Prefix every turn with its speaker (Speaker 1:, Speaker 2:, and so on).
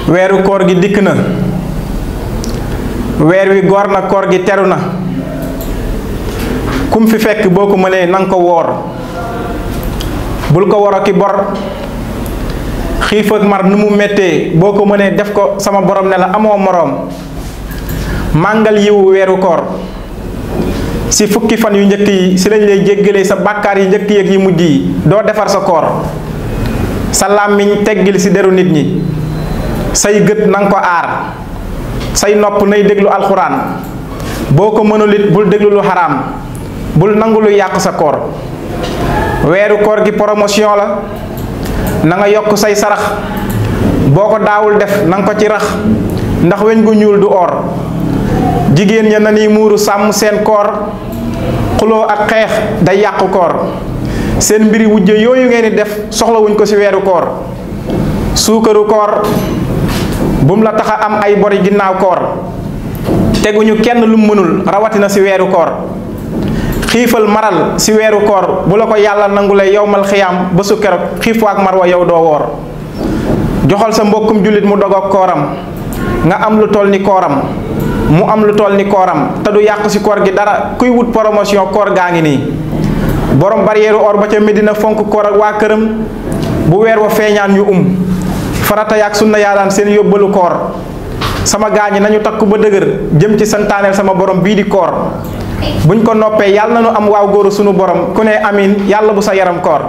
Speaker 1: weeru koor gi dikk na weer wi goor na koor gi teru na kum fi fekk boo ko mënee nanga ko woor bul ko woro ki bor xiif ak mar nu mu méttee boo ko mënee def ko sama borom ne la amoo moroom màngal yiwu weeru koor si fukki fan yu njëkk yi si lañ lay jéggalee sa bàkkaar yi njëkk yi ak yi mujj yi doo defar sa koor sa làmmiñ teggil si deru nit ñi say gët nanga ko aar say nopp nay déglu alxuraan boo ko mënul it bul déglu lu xaraam bul nangu lu yàq sa koor weeru koor gi promotion la na nga yokk say sarax boo ko daawul def na nga ko ci rax ndax weñ gu ñuul du or jigéen ña na ni muuru sàmm seen koor xuloo ak xeex day yàqu koor seen mbiri wujje yooyu ngeen di def soxlawuñ ko ci weeru koor suukaru koor bum la tax a am ay bori ginnaaw koor teguñu kenn lu mënul rawatina ci weeru koor xiifal maral ci weeru koor bu la ko yàlla nangule yowmal xiyaam ba su keroog xiif waak mar wa yow doo woor joxal sa mbokkum jullit mu dogoog kooram nga am lu toll ni kooram mu am lu toll ni kooram te du yàq ci koor gi dara kuy wut promotion koor gaa ngi nii borom barrière or ba ca Medina fonk koor ak waa këram bu weer wa feeñaan ñu farata yaak sunna yaa daan seen yóbbalu koor sama gaañi nañu takku ba dëgër jëm ci santaaneel sama borom bii di koor buñ ko noppee yàlla na nu am waaw góoru sunu borom ku ne amin yàlla bu sa yaram koor